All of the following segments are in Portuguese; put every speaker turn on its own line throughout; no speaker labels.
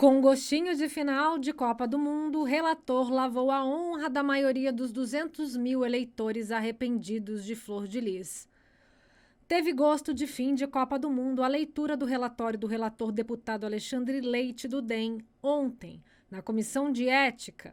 Com gostinho de final de Copa do Mundo, o relator lavou a honra da maioria dos 200 mil eleitores arrependidos de Flor de Lis. Teve gosto de fim de Copa do Mundo a leitura do relatório do relator deputado Alexandre Leite do DEM ontem, na Comissão de Ética.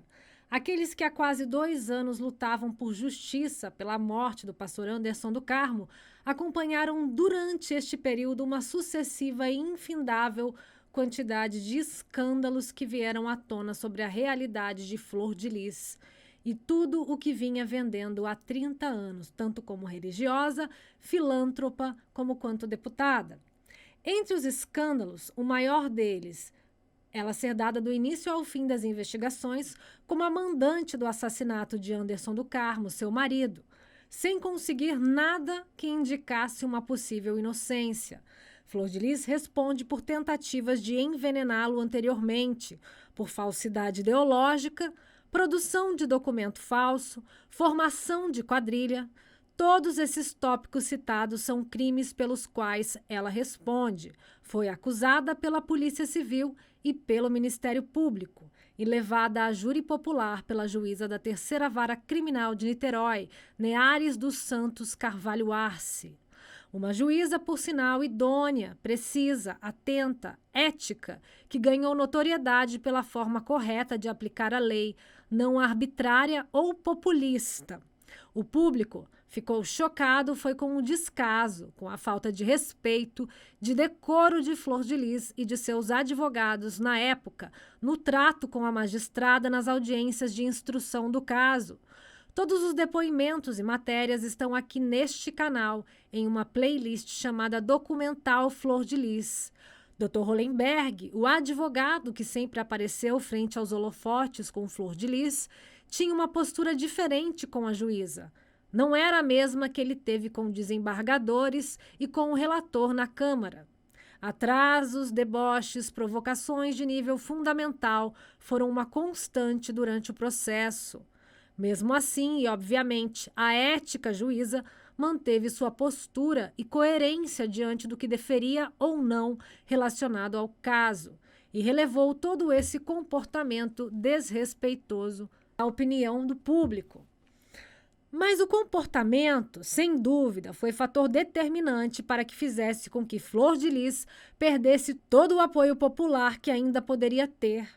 Aqueles que há quase 2 anos lutavam por justiça pela morte do pastor Anderson do Carmo acompanharam durante este período uma sucessiva e infindável quantidade de escândalos que vieram à tona sobre a realidade de Flor de Lis e tudo o que vinha vendendo há 30 anos, tanto como religiosa, filântropa, como quanto deputada. Entre os escândalos, o maior deles, ela ser dada do início ao fim das investigações como a mandante do assassinato de Anderson do Carmo, seu marido, sem conseguir nada que indicasse uma possível inocência. Flor de Lis responde por tentativas de envenená-lo anteriormente, por falsidade ideológica, produção de documento falso, formação de quadrilha. Todos esses tópicos citados são crimes pelos quais ela responde. Foi acusada pela Polícia Civil e pelo Ministério Público e levada a júri popular pela juíza da Terceira Vara Criminal de Niterói, Neares dos Santos Carvalho Arce. Uma juíza, por sinal, idônea, precisa, atenta, ética, que ganhou notoriedade pela forma correta de aplicar a lei, não arbitrária ou populista. O público ficou chocado foi com o descaso, com a falta de respeito, de decoro de Flor de Lis e de seus advogados na época, no trato com a magistrada nas audiências de instrução do caso. Todos os depoimentos e matérias estão aqui neste canal, em uma playlist chamada Documental Flor de Lis. Dr. Hollenberg, o advogado que sempre apareceu frente aos holofotes com Flor de Lis, tinha uma postura diferente com a juíza. Não era a mesma que ele teve com desembargadores e com o relator na Câmara. Atrasos, deboches, provocações de nível fundamental foram uma constante durante o processo. Mesmo assim, e obviamente, a ética juíza manteve sua postura e coerência diante do que deferia ou não relacionado ao caso e relevou todo esse comportamento desrespeitoso à opinião do público. Mas o comportamento, sem dúvida, foi fator determinante para que fizesse com que Flor de Lis perdesse todo o apoio popular que ainda poderia ter.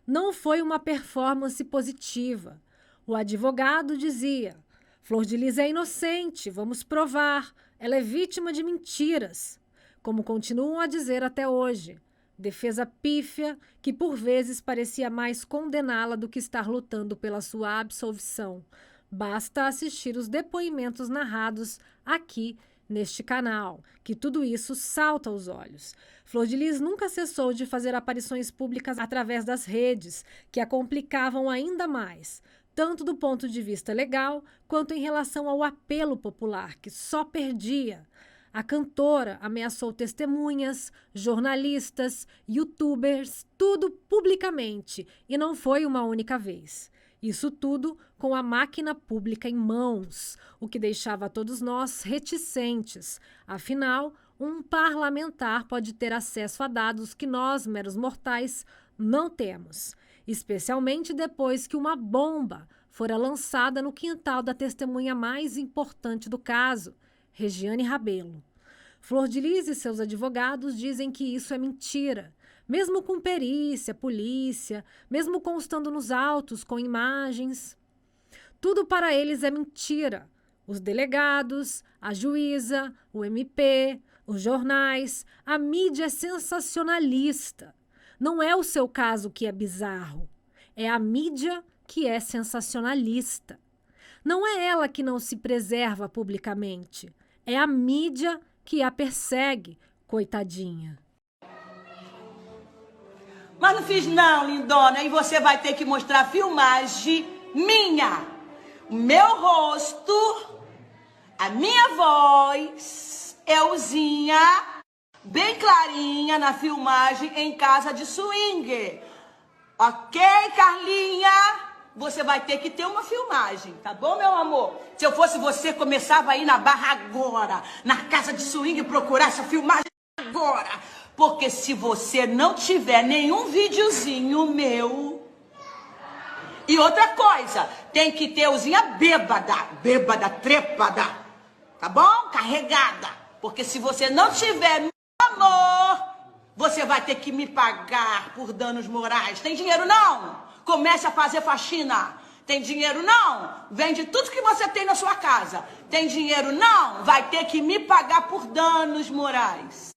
Não foi uma performance positiva. O advogado dizia: Flor de Lis é inocente, vamos provar, ela é vítima de mentiras. Como continuam a dizer até hoje, defesa pífia que por vezes parecia mais condená-la do que estar lutando pela sua absolvição. Basta assistir os depoimentos narrados aqui neste canal, que tudo isso salta aos olhos. Flor de Lis nunca cessou de fazer aparições públicas através das redes, que a complicavam ainda mais, tanto do ponto de vista legal, quanto em relação ao apelo popular, que só perdia. A cantora ameaçou testemunhas, jornalistas, youtubers, tudo publicamente, e não foi uma única vez. Isso tudo com a máquina pública em mãos, o que deixava todos nós reticentes. Afinal, um parlamentar pode ter acesso a dados que nós, meros mortais, não temos, especialmente depois que uma bomba fora lançada no quintal da testemunha mais importante do caso, Regiane Rabelo. Flor de Lis e seus advogados dizem que isso é mentira, mesmo com perícia, polícia, mesmo constando nos autos com imagens. Tudo para eles é mentira. Os delegados, a juíza, o MP, os jornais, a mídia é sensacionalista. Não é o seu caso que é bizarro, é a mídia que é sensacionalista. Não é ela que não se preserva publicamente, é a mídia que a persegue, coitadinha.
Mas não fiz não, lindona, e você vai ter que mostrar filmagem minha. O meu rosto, a minha voz, Elzinha, bem clarinha na filmagem em casa de swing. Ok, Carlinha? Você vai ter que ter uma filmagem, tá bom, meu amor? Se eu fosse você, começava a ir na Barra agora, na casa de swing, procurar essa filmagem agora. Porque se você não tiver nenhum videozinho meu... E outra coisa, tem que ter usinha bêbada, trepada, tá bom? Carregada. Porque se você não tiver, meu amor, você vai ter que me pagar por danos morais. Tem dinheiro não? Comece a fazer faxina. Tem dinheiro não? Vende tudo que você tem na sua casa. Tem dinheiro não? Vai ter que me pagar por danos morais.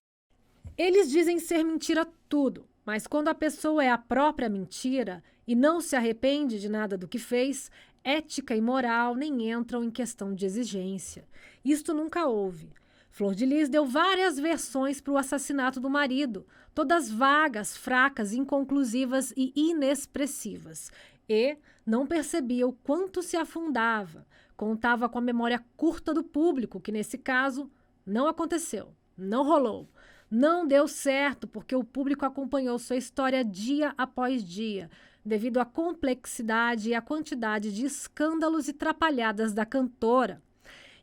Eles dizem ser mentira tudo, mas quando a pessoa é a própria mentira e não se arrepende de nada do que fez, ética e moral nem entram em questão de exigência. Isto nunca houve. Flor de Lis deu várias versões para o assassinato do marido, todas vagas, fracas, inconclusivas e inexpressivas. E não percebia o quanto se afundava. Contava com a memória curta do público, que nesse caso não aconteceu, não rolou. Não deu certo porque o público acompanhou sua história dia após dia, devido à complexidade e à quantidade de escândalos e trapalhadas da cantora.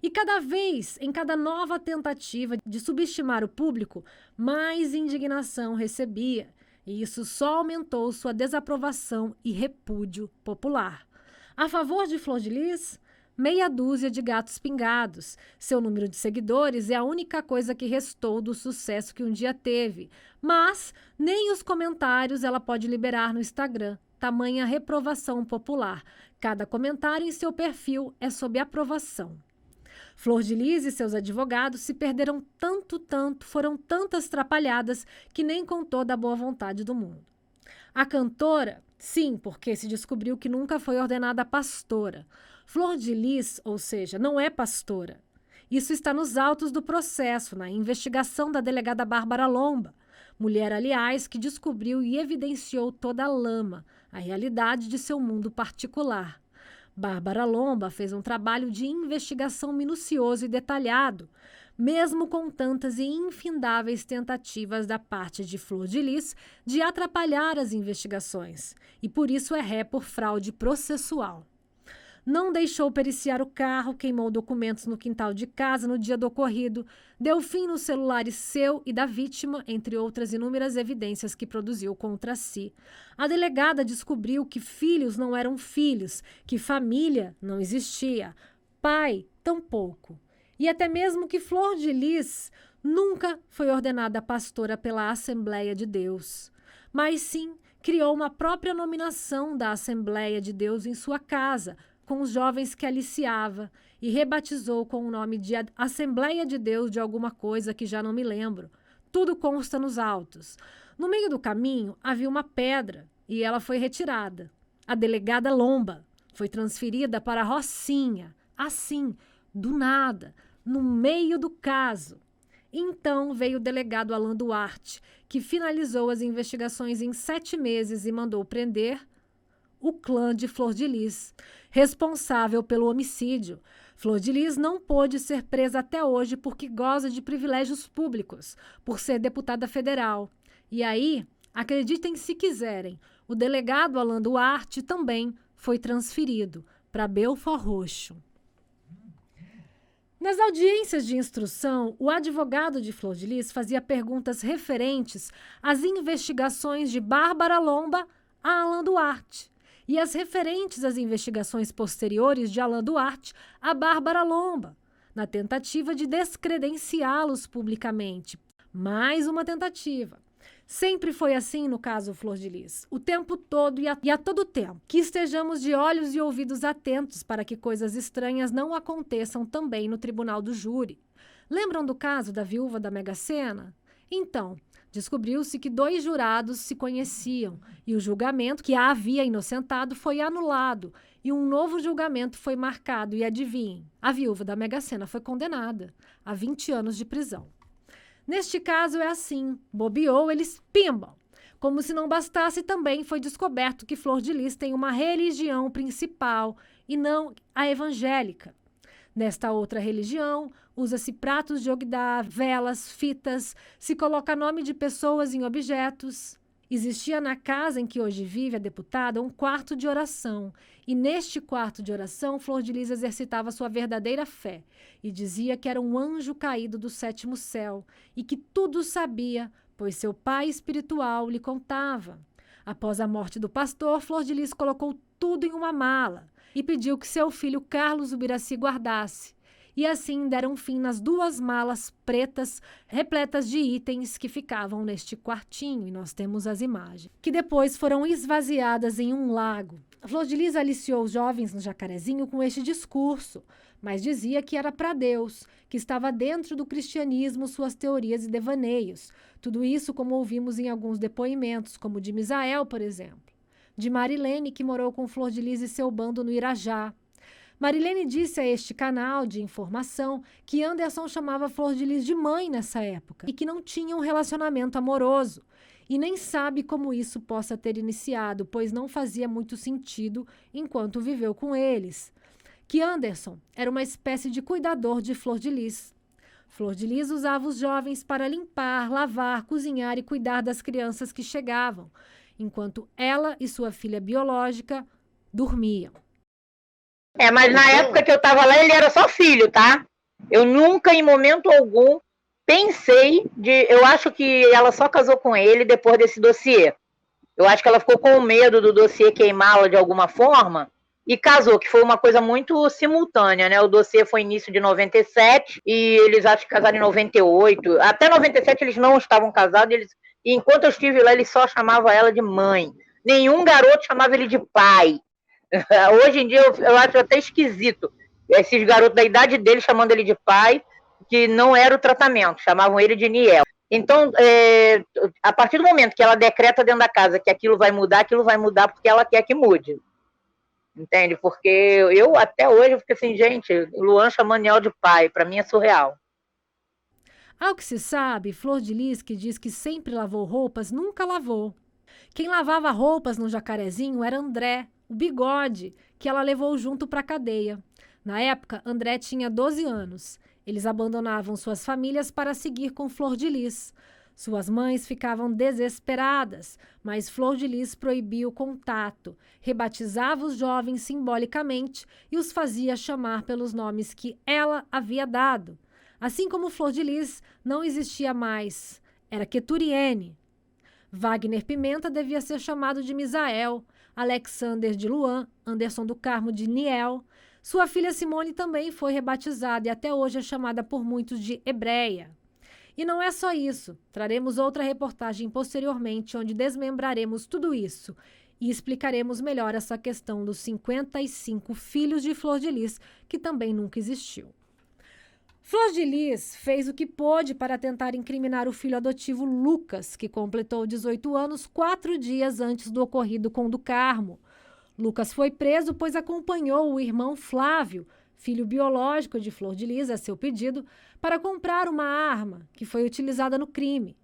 E cada vez, em cada nova tentativa de subestimar o público, mais indignação recebia. E isso só aumentou sua desaprovação e repúdio popular. A favor de Flor de Lis, meia dúzia de gatos pingados. Seu número de seguidores é a única coisa que restou do sucesso que um dia teve. Mas nem os comentários ela pode liberar no Instagram. Tamanha reprovação popular. Cada comentário em seu perfil é sob aprovação. Flor de Lis e seus advogados se perderam tanto, foram tantas trapalhadas que nem contou da boa vontade do mundo. A cantora, sim, porque se descobriu que nunca foi ordenada pastora. Flor de Lis, ou seja, não é pastora. Isso está nos autos do processo, na investigação da delegada Bárbara Lomba, mulher, aliás, que descobriu e evidenciou toda a lama, a realidade de seu mundo particular. Bárbara Lomba fez um trabalho de investigação minucioso e detalhado, mesmo com tantas e infindáveis tentativas da parte de Flor de Lis de atrapalhar as investigações, e por isso é ré por fraude processual. Não deixou periciar o carro, queimou documentos no quintal de casa no dia do ocorrido, deu fim nos celulares seu e da vítima, entre outras inúmeras evidências que produziu contra si. A delegada descobriu que filhos não eram filhos, que família não existia, pai tampouco. E até mesmo que Flor de Lis nunca foi ordenada pastora pela Assembleia de Deus, mas sim criou uma própria nominação da Assembleia de Deus em sua casa, com os jovens que aliciava, e rebatizou com o nome de Assembleia de Deus de alguma coisa que já não me lembro. Tudo consta nos autos. No meio do caminho havia uma pedra e ela foi retirada. A delegada Lomba foi transferida para Rocinha, assim, do nada, no meio do caso. Então veio o delegado Alan Duarte, que finalizou as investigações em 7 meses e mandou prender o clã de Flor de Lis, responsável pelo homicídio. Flor de Lis não pôde ser presa até hoje porque goza de privilégios públicos, por ser deputada federal. E aí, acreditem se quiserem, o delegado Alan Duarte também foi transferido para Belford Roxo. Nas audiências de instrução, o advogado de Flor de Lis fazia perguntas referentes às investigações de Bárbara Lomba a Alan Duarte e as referentes às investigações posteriores de Alan Duarte a Bárbara Lomba, na tentativa de descredenciá-los publicamente. Mais uma tentativa. Sempre foi assim no caso Flor de Lis, o tempo todo e a todo tempo. Que estejamos de olhos e ouvidos atentos para que coisas estranhas não aconteçam também no tribunal do júri. Lembram do caso da viúva da Mega Sena? Então, descobriu-se que 2 jurados se conheciam e o julgamento que a havia inocentado foi anulado e um novo julgamento foi marcado e adivinhem, a viúva da Mega Sena foi condenada a 20 anos de prisão. Neste caso é assim, bobeou, eles pimbam. Como se não bastasse, também foi descoberto que Flor de Lis tem uma religião principal e não a evangélica. Nesta outra religião, usa-se pratos de ogdá, velas, fitas, se coloca nome de pessoas em objetos. Existia na casa em que hoje vive a deputada um quarto de oração, e neste quarto de oração Flor de Lis exercitava sua verdadeira fé e dizia que era um anjo caído do 7º céu e que tudo sabia pois seu pai espiritual lhe contava. Após a morte do pastor, Flor de Lis colocou tudo em uma mala e pediu que seu filho Carlos Ubiraci guardasse. E assim deram fim nas 2 malas pretas repletas de itens que ficavam neste quartinho, e nós temos as imagens, que depois foram esvaziadas em um lago. Flor de Lis aliciou os jovens no Jacarezinho com este discurso, mas dizia que era para Deus, que estava dentro do cristianismo suas teorias e devaneios. Tudo isso como ouvimos em alguns depoimentos, como o de Misael, por exemplo. De Marilene, que morou com Flor de Lis e seu bando no Irajá. Marilene disse a este canal de informação que Anderson chamava Flor de Lis de mãe nessa época e que não tinha um relacionamento amoroso. E nem sabe como isso possa ter iniciado, pois não fazia muito sentido enquanto viveu com eles. Que Anderson era uma espécie de cuidador de Flor de Lis. Flor de Lis usava os jovens para limpar, lavar, cozinhar e cuidar das crianças que chegavam, enquanto ela e sua filha biológica dormiam.
Mas na época que eu tava lá, ele era só filho, tá? Eu nunca, em momento algum, pensei de... Eu acho que ela só casou com ele depois desse dossiê. Eu acho que ela ficou com medo do dossiê queimá-la de alguma forma e casou, que foi uma coisa muito simultânea, né? O dossiê foi início de 97 e eles acho que casaram em 98. Até 97 eles não estavam casados, e enquanto eu estive lá, eles só chamavam ela de mãe. Nenhum garoto chamava ele de pai. Hoje em dia eu acho até esquisito esses garotos da idade dele chamando ele de pai, que não era o tratamento, chamavam ele de Niel. Então, a partir do momento que ela decreta dentro da casa que aquilo vai mudar porque ela quer que mude. Entende? Porque eu até hoje eu fico assim, gente, Luan chamando Niel de pai, para mim é surreal.
Ao que se sabe, Flor de Lis, que diz que sempre lavou roupas, nunca lavou. Quem lavava roupas no Jacarezinho era André, o bigode, que ela levou junto para a cadeia. Na época, André tinha 12 anos. Eles abandonavam suas famílias para seguir com Flor de Lis. Suas mães ficavam desesperadas, mas Flor de Lis proibia o contato, rebatizava os jovens simbolicamente e os fazia chamar pelos nomes que ela havia dado. Assim como Flor de Lis não existia mais, era Queturiene. Wagner Pimenta devia ser chamado de Misael, Alexander de Luan, Anderson do Carmo de Niel. Sua filha Simone também foi rebatizada e até hoje é chamada por muitos de Hebreia. E não é só isso. Traremos outra reportagem posteriormente onde desmembraremos tudo isso e explicaremos melhor essa questão dos 55 filhos de Flor de Lis, que também nunca existiu. Flor de Lis fez o que pôde para tentar incriminar o filho adotivo Lucas, que completou 18 anos 4 dias antes do ocorrido com do Carmo. Lucas foi preso pois acompanhou o irmão Flávio, filho biológico de Flor de Lis, a seu pedido, para comprar uma arma que foi utilizada no crime.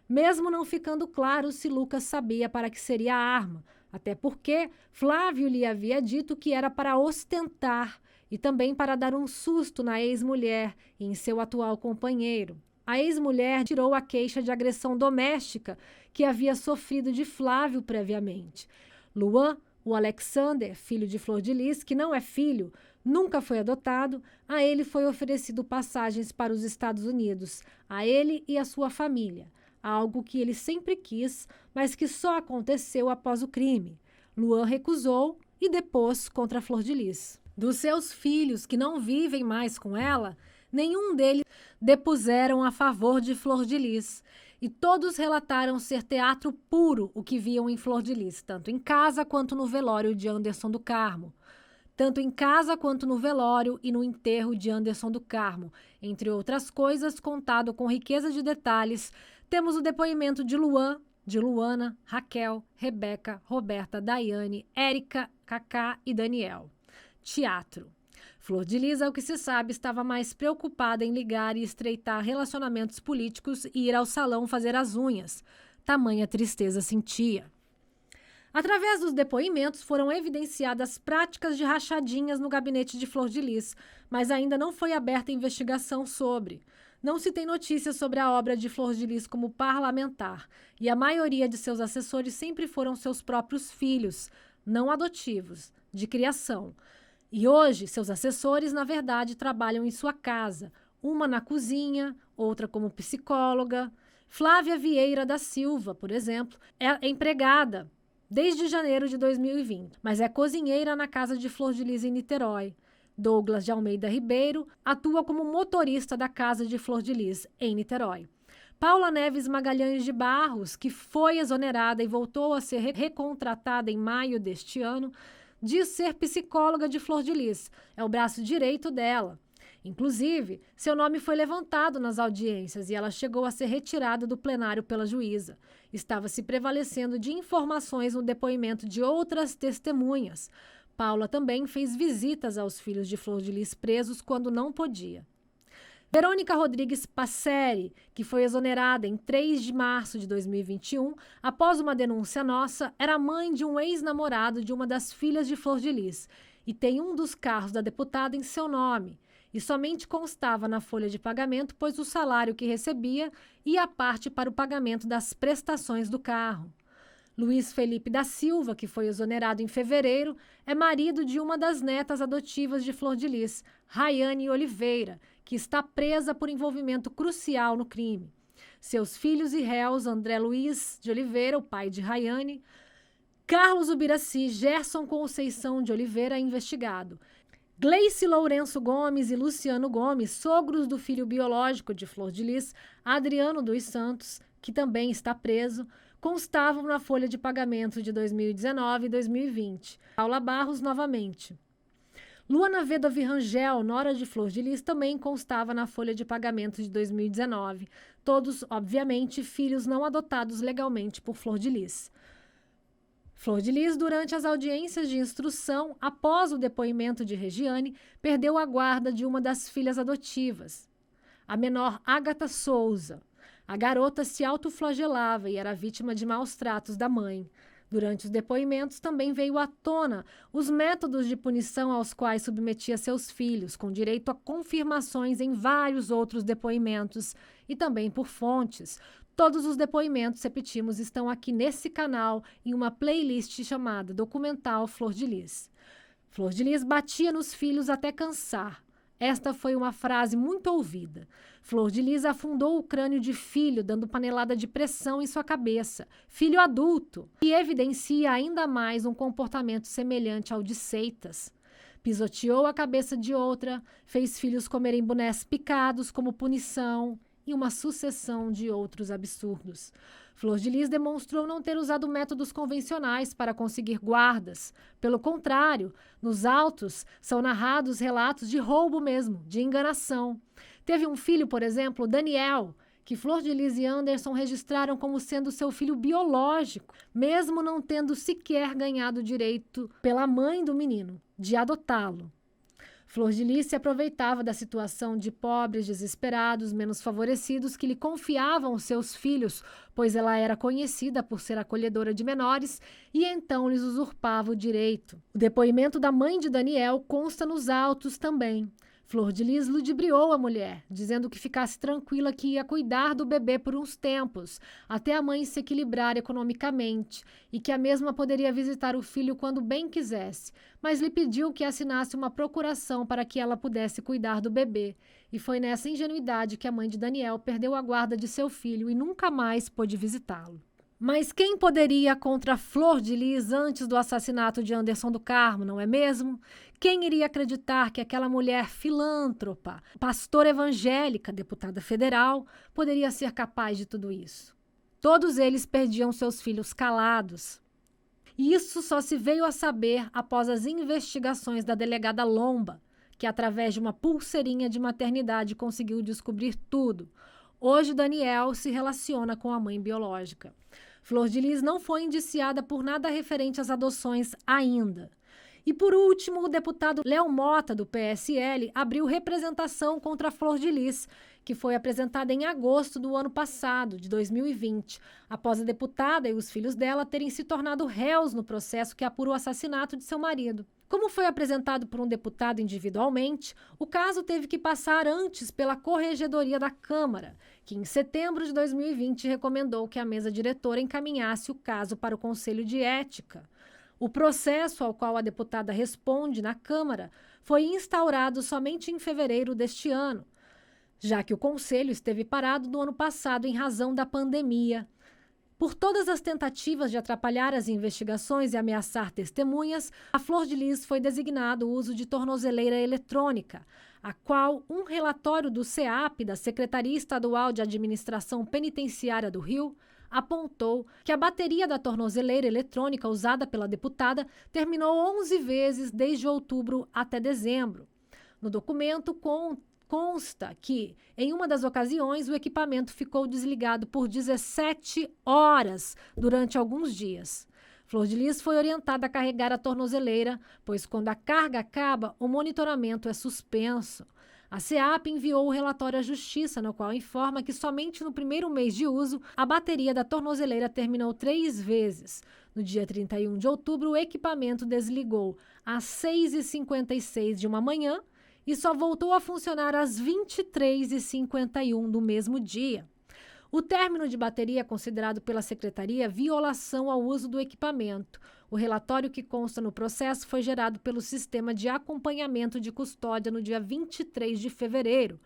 Mesmo não ficando claro se Lucas sabia para que seria a arma, até porque Flávio lhe havia dito que era para ostentar e também para dar um susto na ex-mulher e em seu atual companheiro. A ex-mulher tirou a queixa de agressão doméstica que havia sofrido de Flávio previamente. Luan, o Alexander, filho de Flor de Lis, que não é filho, nunca foi adotado, a ele foi oferecido passagens para os Estados Unidos, a ele e a sua família, algo que ele sempre quis, mas que só aconteceu após o crime. Luan recusou e depôs contra Flor de Lis. Dos seus filhos, que não vivem mais com ela, nenhum deles depuseram a favor de Flor de Lis, e todos relataram ser teatro puro o que viam em Flor de Lis, tanto em casa quanto no velório de Anderson do Carmo. Tanto em casa quanto no velório e no enterro de Anderson do Carmo. Entre outras coisas, contado com riqueza de detalhes, temos o depoimento de Luan, de Luana, Raquel, Rebeca, Roberta, Daiane, Érica, Cacá e Daniel. Teatro. Flor de Lis, ao que se sabe, estava mais preocupada em ligar e estreitar relacionamentos políticos e ir ao salão fazer as unhas. Tamanha tristeza sentia. Através dos depoimentos foram evidenciadas práticas de rachadinhas no gabinete de Flor de Lis, mas ainda não foi aberta investigação sobre. Não se tem notícias sobre a obra de Flor de Lis como parlamentar, e a maioria de seus assessores sempre foram seus próprios filhos, não adotivos, de criação. E hoje, seus assessores, na verdade, trabalham em sua casa, uma na cozinha, outra como psicóloga. Flávia Vieira da Silva, por exemplo, é empregada desde janeiro de 2020, mas é cozinheira na casa de Flor de Lis em Niterói. Douglas de Almeida Ribeiro atua como motorista da casa de Flor de Lis em Niterói. Paula Neves Magalhães de Barros, que foi exonerada e voltou a ser recontratada em maio deste ano, diz ser psicóloga de Flor de Lis. É o braço direito dela. Inclusive, seu nome foi levantado nas audiências e ela chegou a ser retirada do plenário pela juíza. Estava se prevalecendo de informações no depoimento de outras testemunhas. Paula também fez visitas aos filhos de Flor de Lis presos quando não podia. Verônica Rodrigues Passeri, que foi exonerada em 3 de março de 2021, após uma denúncia nossa, era mãe de um ex-namorado de uma das filhas de Flor de Lis e tem um dos carros da deputada em seu nome. E somente constava na folha de pagamento, pois o salário que recebia ia à parte para o pagamento das prestações do carro. Luiz Felipe da Silva, que foi exonerado em fevereiro, é marido de uma das netas adotivas de Flor de Lis, Rayane Oliveira, que está presa por envolvimento crucial no crime. Seus filhos e réus, André Luiz de Oliveira, o pai de Rayane, Carlos Ubiraci, Gerson Conceição de Oliveira, investigado. Gleice Lourenço Gomes e Luciano Gomes, sogros do filho biológico de Flor de Lis, Adriano dos Santos, que também está preso, constavam na folha de pagamento de 2019 e 2020. Paula Barros, novamente. Luana Veda Virrangel, nora de Flor de Lis, também constava na folha de pagamento de 2019. Todos, obviamente, filhos não adotados legalmente por Flor de Lis. Flor de Lis, durante as audiências de instrução, após o depoimento de Regiane, perdeu a guarda de uma das filhas adotivas, a menor Ágata Souza. A garota se autoflagelava e era vítima de maus tratos da mãe. Durante os depoimentos, também veio à tona os métodos de punição aos quais submetia seus filhos, com direito a confirmações em vários outros depoimentos e também por fontes. Todos os depoimentos, repetimos, estão aqui nesse canal em uma playlist chamada Documental Flor de Lis. Flor de Lis batia nos filhos até cansar. Esta foi uma frase muito ouvida. Flor de Lis afundou o crânio de filho, dando panelada de pressão em sua cabeça. Filho adulto, e evidencia ainda mais um comportamento semelhante ao de Seitas. Pisoteou a cabeça de outra, fez filhos comerem bonés picados como punição e uma sucessão de outros absurdos. Flor de Lis demonstrou não ter usado métodos convencionais para conseguir guardas. Pelo contrário, nos autos são narrados relatos de roubo mesmo, de enganação. Teve um filho, por exemplo, Daniel, que Flor de Lis e Anderson registraram como sendo seu filho biológico, mesmo não tendo sequer ganhado o direito pela mãe do menino de adotá-lo. Flor de Lis se aproveitava da situação de pobres, desesperados, menos favorecidos que lhe confiavam os seus filhos, pois ela era conhecida por ser acolhedora de menores e então lhes usurpava o direito. O depoimento da mãe de Daniel consta nos autos também. Flor de Lis ludibriou a mulher, dizendo que ficasse tranquila que ia cuidar do bebê por uns tempos, até a mãe se equilibrar economicamente, e que a mesma poderia visitar o filho quando bem quisesse, mas lhe pediu que assinasse uma procuração para que ela pudesse cuidar do bebê. E foi nessa ingenuidade que a mãe de Daniel perdeu a guarda de seu filho e nunca mais pôde visitá-lo. Mas quem poderia contra Flor de Lis antes do assassinato de Anderson do Carmo, não é mesmo? Quem iria acreditar que aquela mulher filântropa, pastora evangélica, deputada federal, poderia ser capaz de tudo isso? Todos eles perdiam seus filhos calados. E isso só se veio a saber após as investigações da delegada Lomba, que através de uma pulseirinha de maternidade conseguiu descobrir tudo. Hoje Daniel se relaciona com a mãe biológica. Flor de Lis não foi indiciada por nada referente às adoções ainda. E, por último, o deputado Léo Mota, do PSL, abriu representação contra a Flor de Lis, que foi apresentada em agosto do ano passado, de 2020, após a deputada e os filhos dela terem se tornado réus no processo que apura o assassinato de seu marido. Como foi apresentado por um deputado individualmente, o caso teve que passar antes pela Corregedoria da Câmara, que em setembro de 2020 recomendou que a mesa diretora encaminhasse o caso para o Conselho de Ética. O processo ao qual a deputada responde na Câmara foi instaurado somente em fevereiro deste ano. já que o conselho esteve parado no ano passado em razão da pandemia. Por todas as tentativas de atrapalhar as investigações e ameaçar testemunhas, a Flor de Lis foi designado o uso de tornozeleira eletrônica, a qual um relatório do SEAP, da Secretaria Estadual de Administração Penitenciária do Rio, apontou que a bateria da tornozeleira eletrônica usada pela deputada terminou 11 vezes desde outubro até dezembro. No documento consta que, em uma das ocasiões, o equipamento ficou desligado por 17 horas durante alguns dias. Flor de Lis foi orientada a carregar a tornozeleira, pois quando a carga acaba, o monitoramento é suspenso. A SEAP enviou o relatório à Justiça, no qual informa que somente no primeiro mês de uso, a bateria da tornozeleira terminou 3 vezes. No dia 31 de outubro, o equipamento desligou às 6h56 de uma manhã, e só voltou a funcionar às 23h51 do mesmo dia. O término de bateria é considerado pela Secretaria violação ao uso do equipamento. O relatório que consta no processo foi gerado pelo Sistema de Acompanhamento de Custódia no dia 23 de fevereiro.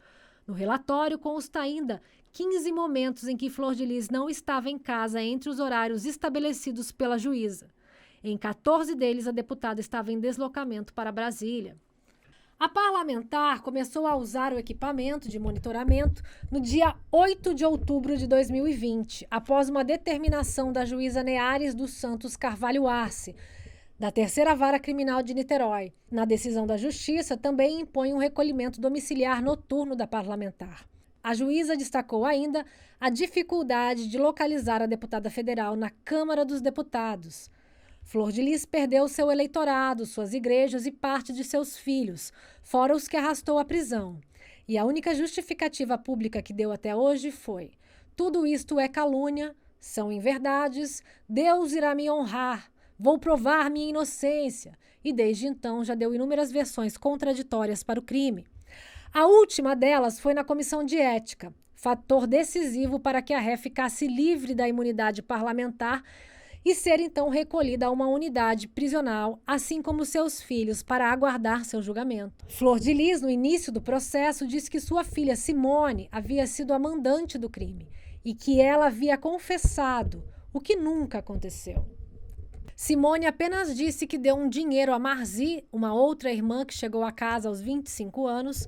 No relatório consta ainda 15 momentos em que Flor de Lis não estava em casa entre os horários estabelecidos pela juíza. Em 14 deles, a deputada estava em deslocamento para Brasília. A parlamentar começou a usar o equipamento de monitoramento no dia 8 de outubro de 2020, após uma determinação da juíza Neares dos Santos Carvalho Arce, da Terceira Vara Criminal de Niterói. Na decisão da Justiça, também impõe um recolhimento domiciliar noturno da parlamentar. A juíza destacou ainda a dificuldade de localizar a deputada federal na Câmara dos Deputados. Flor de Lis perdeu seu eleitorado, suas igrejas e parte de seus filhos, fora os que arrastou à prisão. E a única justificativa pública que deu até hoje foi: tudo isto é calúnia, são inverdades, Deus irá me honrar, vou provar minha inocência. E desde então já deu inúmeras versões contraditórias para o crime. A última delas foi na Comissão de Ética, fator decisivo para que a ré ficasse livre da imunidade parlamentar e ser então recolhida a uma unidade prisional, assim como seus filhos, para aguardar seu julgamento. Flor de Lis, no início do processo, disse que sua filha Simone havia sido a mandante do crime e que ela havia confessado, o que nunca aconteceu. Simone apenas disse que deu um dinheiro a Marzi, uma outra irmã que chegou a casa aos 25 anos,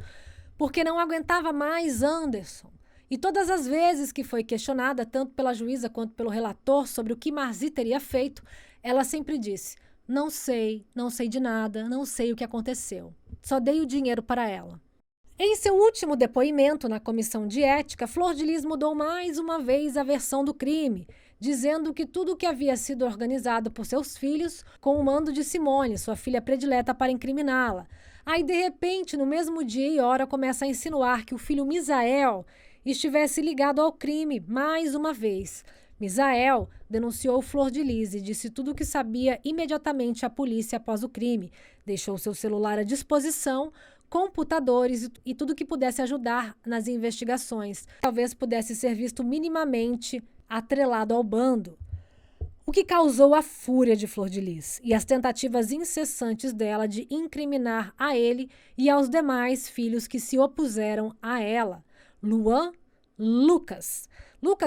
porque não aguentava mais Anderson. E todas as vezes que foi questionada, tanto pela juíza quanto pelo relator, sobre o que Marzi teria feito, ela sempre disse: não sei de nada, não sei o que aconteceu. Só dei o dinheiro para ela. Em seu último depoimento na Comissão de Ética, Flor de Lis mudou mais uma vez a versão do crime, dizendo que tudo o que havia sido organizado por seus filhos, com o mando de Simone, sua filha predileta, para incriminá-la. Aí, de repente, no mesmo dia e hora, começa a insinuar que o filho Misael estivesse ligado ao crime mais uma vez. Misael denunciou Flor de Lis e disse tudo o que sabia imediatamente à polícia após o crime. Deixou seu celular à disposição, computadores e tudo que pudesse ajudar nas investigações. Talvez pudesse ser visto minimamente atrelado ao bando. O que causou a fúria de Flor de Lis e as tentativas incessantes dela de incriminar a ele e aos demais filhos que se opuseram a ela. Lucas,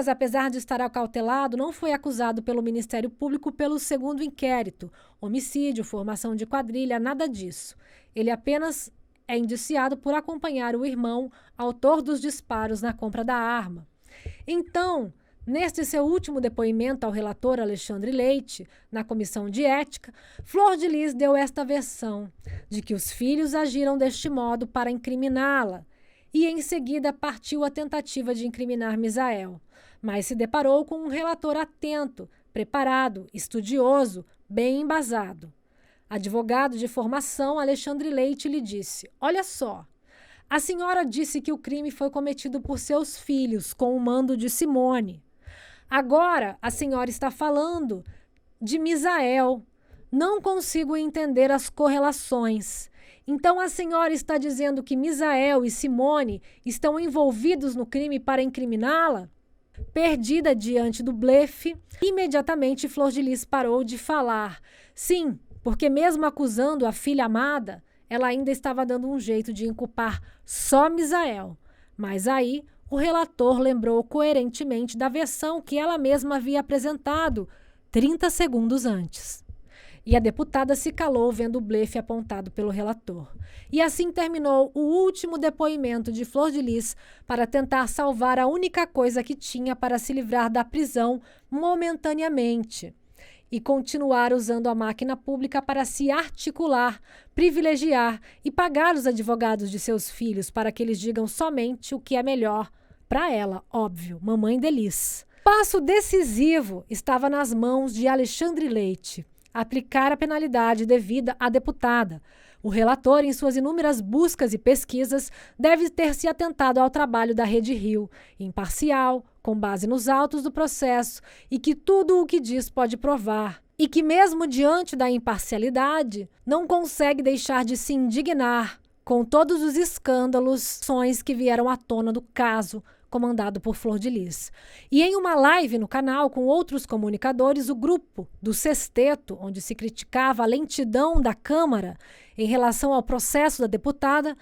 apesar de estar acautelado, não foi acusado pelo Ministério Público pelo segundo inquérito, homicídio, formação de quadrilha, nada disso. Ele apenas é indiciado por acompanhar o irmão, autor dos disparos na compra da arma. Então, neste seu último depoimento ao relator Alexandre Leite, na Comissão de Ética, Flor de Lis deu esta versão, de que os filhos agiram deste modo para incriminá-la, e em seguida partiu a tentativa de incriminar Misael, mas se deparou com um relator atento, preparado, estudioso, bem embasado. Advogado de formação, Alexandre Leite lhe disse: olha só, a senhora disse que o crime foi cometido por seus filhos, com o mando de Simone. Agora a senhora está falando de Misael. Não consigo entender as correlações. Então a senhora está dizendo que Misael e Simone estão envolvidos no crime para incriminá-la? Perdida diante do blefe, imediatamente Flor de Lis parou de falar. Sim, porque mesmo acusando a filha amada, ela ainda estava dando um jeito de inculpar só Misael. Mas aí o relator lembrou coerentemente da versão que ela mesma havia apresentado 30 segundos antes. E a deputada se calou vendo o blefe apontado pelo relator. E assim terminou o último depoimento de Flor de Lis para tentar salvar a única coisa que tinha para se livrar da prisão momentaneamente e continuar usando a máquina pública para se articular, privilegiar e pagar os advogados de seus filhos para que eles digam somente o que é melhor para ela, óbvio, mamãe Delis. Passo decisivo estava nas mãos de Alexandre Leite, aplicar a penalidade devida à deputada. O relator, em suas inúmeras buscas e pesquisas, deve ter se atentado ao trabalho da Rede Rio, imparcial, com base nos autos do processo, e que tudo o que diz pode provar. E que, mesmo diante da imparcialidade, não consegue deixar de se indignar com todos os escândalos que vieram à tona do caso comandado por Flor de Lis. E em uma live no canal com outros comunicadores, o grupo do Sexteto, onde se criticava a lentidão da Câmara em relação ao processo da deputada,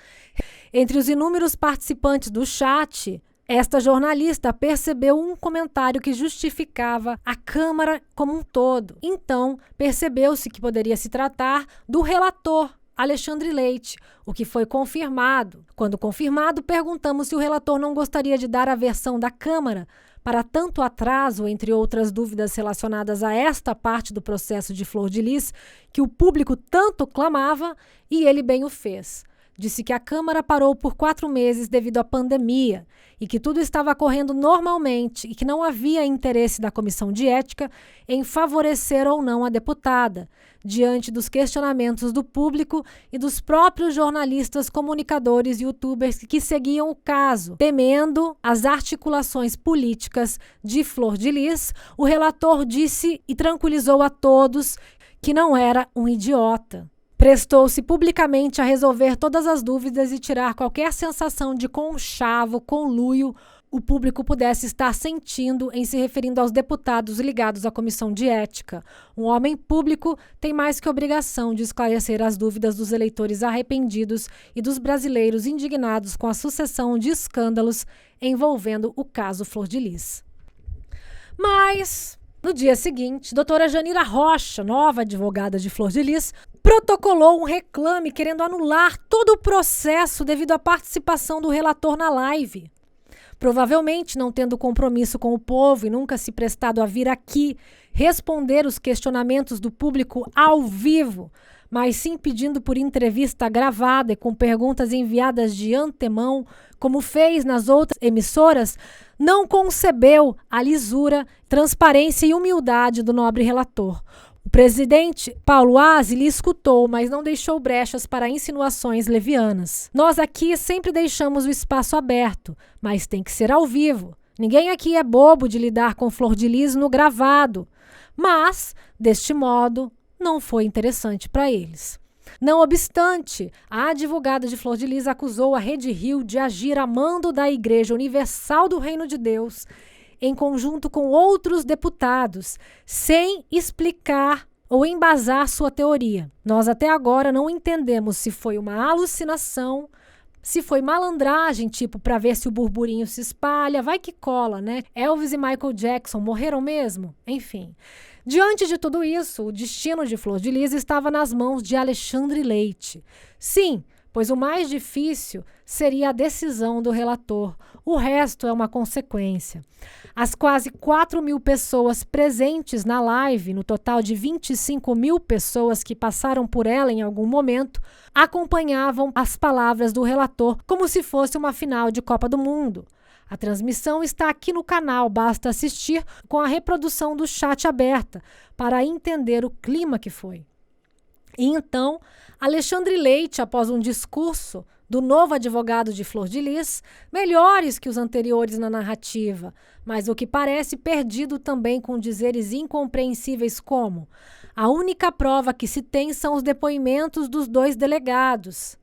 entre os inúmeros participantes do chat, esta jornalista percebeu um comentário que justificava a Câmara como um todo. Então, percebeu-se que poderia se tratar do relator, Alexandre Leite, o que foi confirmado. Quando confirmado, perguntamos se o relator não gostaria de dar a versão da Câmara para tanto atraso, entre outras dúvidas relacionadas a esta parte do processo de Flor de Lis, que o público tanto clamava, e ele bem o fez. Disse que a Câmara parou por 4 meses devido à pandemia e que tudo estava correndo normalmente e que não havia interesse da Comissão de Ética em favorecer ou não a deputada, diante dos questionamentos do público e dos próprios jornalistas, comunicadores e youtubers que seguiam o caso. Temendo as articulações políticas de Flor de Lis, o relator disse e tranquilizou a todos que não era um idiota. Prestou-se publicamente a resolver todas as dúvidas e tirar qualquer sensação de conchavo, conluio o público pudesse estar sentindo em se referindo aos deputados ligados à Comissão de Ética. Um homem público tem mais que obrigação de esclarecer as dúvidas dos eleitores arrependidos e dos brasileiros indignados com a sucessão de escândalos envolvendo o caso Flor de Lis. Mas, no dia seguinte, doutora Janira Rocha, nova advogada de Flor de Lis, protocolou um reclame querendo anular todo o processo devido à participação do relator na live. Provavelmente não tendo compromisso com o povo e nunca se prestado a vir aqui responder os questionamentos do público ao vivo, mas sim pedindo por entrevista gravada e com perguntas enviadas de antemão, como fez nas outras emissoras, não concebeu a lisura, transparência e humildade do nobre relator. O presidente Paulo Aze lhe escutou, mas não deixou brechas para insinuações levianas. Nós aqui sempre deixamos o espaço aberto, mas tem que ser ao vivo. Ninguém aqui é bobo de lidar com Flor de Lis no gravado. Mas, deste modo, não foi interessante para eles. Não obstante, a advogada de Flor de Lis acusou a Rede Rio de agir a mando da Igreja Universal do Reino de Deus, em conjunto com outros deputados, sem explicar ou embasar sua teoria. Nós até agora não entendemos se foi uma alucinação, se foi malandragem, tipo, para ver se o burburinho se espalha, vai que cola, né? Elvis e Michael Jackson morreram mesmo? Enfim. Diante de tudo isso, o destino de Flor de Lis estava nas mãos de Alexandre Leite. Sim, pois o mais difícil seria a decisão do relator. O resto é uma consequência. As quase 4.000 pessoas presentes na live, no total de 25.000 pessoas que passaram por ela em algum momento, acompanhavam as palavras do relator como se fosse uma final de Copa do Mundo. A transmissão está aqui no canal, basta assistir com a reprodução do chat aberta para entender o clima que foi. E então, Alexandre Leite, após um discurso do novo advogado de Flor de Lis, melhores que os anteriores na narrativa, mas o que parece perdido também com dizeres incompreensíveis como: a única prova que se tem são os depoimentos dos 2 delegados.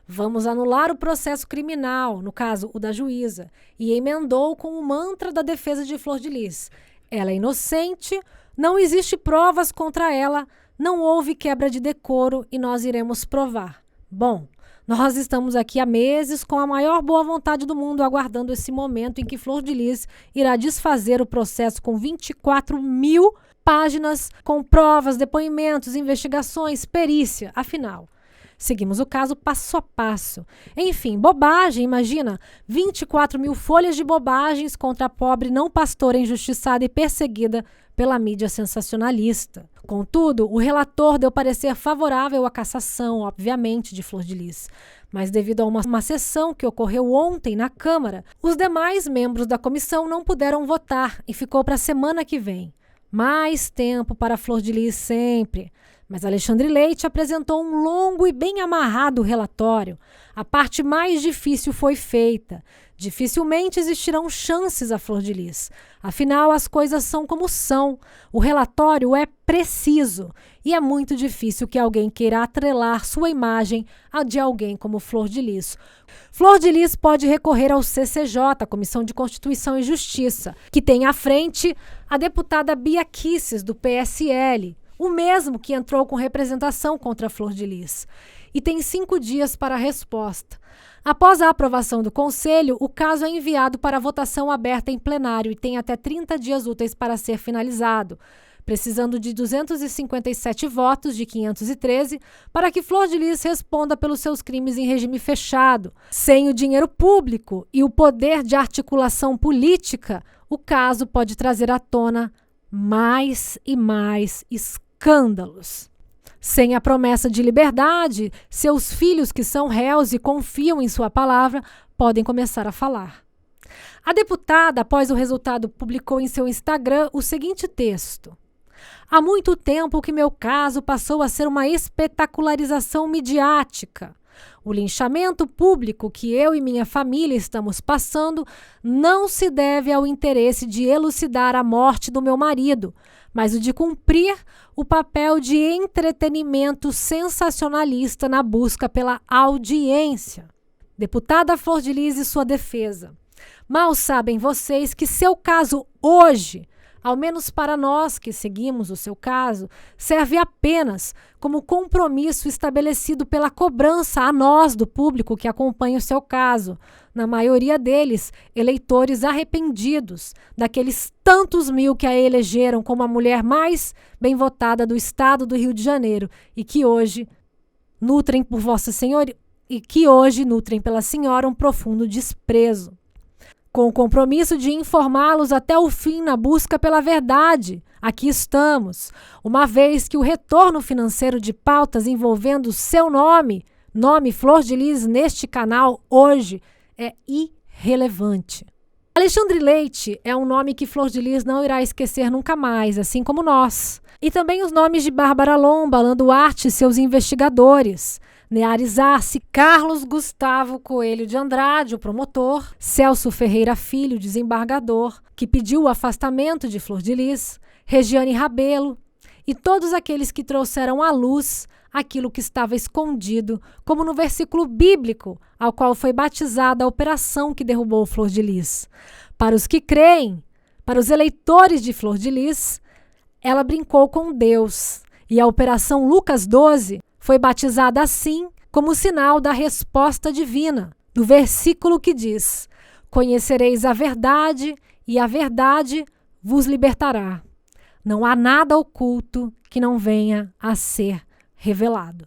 Vamos anular o processo criminal, no caso o da juíza, e emendou com o mantra da defesa de Flor de Lis. Ela é inocente, não existe provas contra ela, não houve quebra de decoro e nós iremos provar. Bom, Nós estamos aqui há meses com a maior boa vontade do mundo, aguardando esse momento em que Flor de Lis irá desfazer o processo com 24.000 páginas, com provas, depoimentos, investigações, perícia. Afinal, seguimos o caso passo a passo. Enfim, bobagem, imagina, 24.000 folhas de bobagens contra a pobre não pastora injustiçada e perseguida pela mídia sensacionalista. Contudo, o relator deu parecer favorável à cassação, obviamente, de Flor de Lis. Mas devido a uma sessão que ocorreu ontem na Câmara, os demais membros da comissão não puderam votar e ficou para a semana que vem. Mais tempo para Flor de Lis sempre. Mas Alexandre Leite apresentou um longo e bem amarrado relatório. A parte mais difícil foi feita. Dificilmente existirão chances a Flor de Lis. Afinal, as coisas são como são. O relatório é preciso e é muito difícil que alguém queira atrelar sua imagem a de alguém como Flor de Lis. Flor de Lis pode recorrer ao CCJ, Comissão de Constituição e Justiça, que tem à frente a deputada Bia Kicis, do PSL, o mesmo que entrou com representação contra Flor de Lis, e tem 5 dias para a resposta. Após a aprovação do Conselho, o caso é enviado para votação aberta em plenário e tem até 30 dias úteis para ser finalizado, precisando de 257 votos de 513 para que Flor de Lis responda pelos seus crimes em regime fechado. Sem o dinheiro público e o poder de articulação política, o caso pode trazer à tona mais e mais escândalos. Sem a promessa de liberdade, seus filhos que são réus e confiam em sua palavra podem começar a falar. A deputada, após o resultado, publicou em seu Instagram o seguinte texto: há muito tempo que meu caso passou a ser uma espetacularização midiática. O linchamento público que eu e minha família estamos passando não se deve ao interesse de elucidar a morte do meu marido, mas o de cumprir o papel de entretenimento sensacionalista na busca pela audiência. Deputada Flor de Lis e sua defesa. Mal sabem vocês que seu caso hoje, ao menos para nós que seguimos o seu caso, serve apenas como compromisso estabelecido pela cobrança a nós do público que acompanha o seu caso, na maioria deles eleitores arrependidos, daqueles tantos mil que a elegeram como a mulher mais bem votada do estado do Rio de Janeiro e que hoje nutrem por Vossa Senhoria e que hoje nutrem pela senhora um profundo desprezo. Com o compromisso de informá-los até o fim na busca pela verdade, aqui estamos, uma vez que o retorno financeiro de pautas envolvendo seu nome Flor de Lis, neste canal hoje, é irrelevante. Alexandre Leite é um nome que Flor de Lis não irá esquecer nunca mais, assim como nós. E também os nomes de Bárbara Lomba, Alan Duarte e seus investigadores, Neares Arce, Carlos Gustavo Coelho de Andrade, o promotor, Celso Ferreira Filho, desembargador, que pediu o afastamento de Flor de Lis, Regiane Rabelo e todos aqueles que trouxeram à luz aquilo que estava escondido, como no versículo bíblico ao qual foi batizada a operação que derrubou Flor de Lis. Para os que creem, para os eleitores de Flor de Lis, ela brincou com Deus e a operação Lucas 12 foi batizada assim como sinal da resposta divina, do versículo que diz: conhecereis a verdade e a verdade vos libertará. Não há nada oculto que não venha a ser revelado.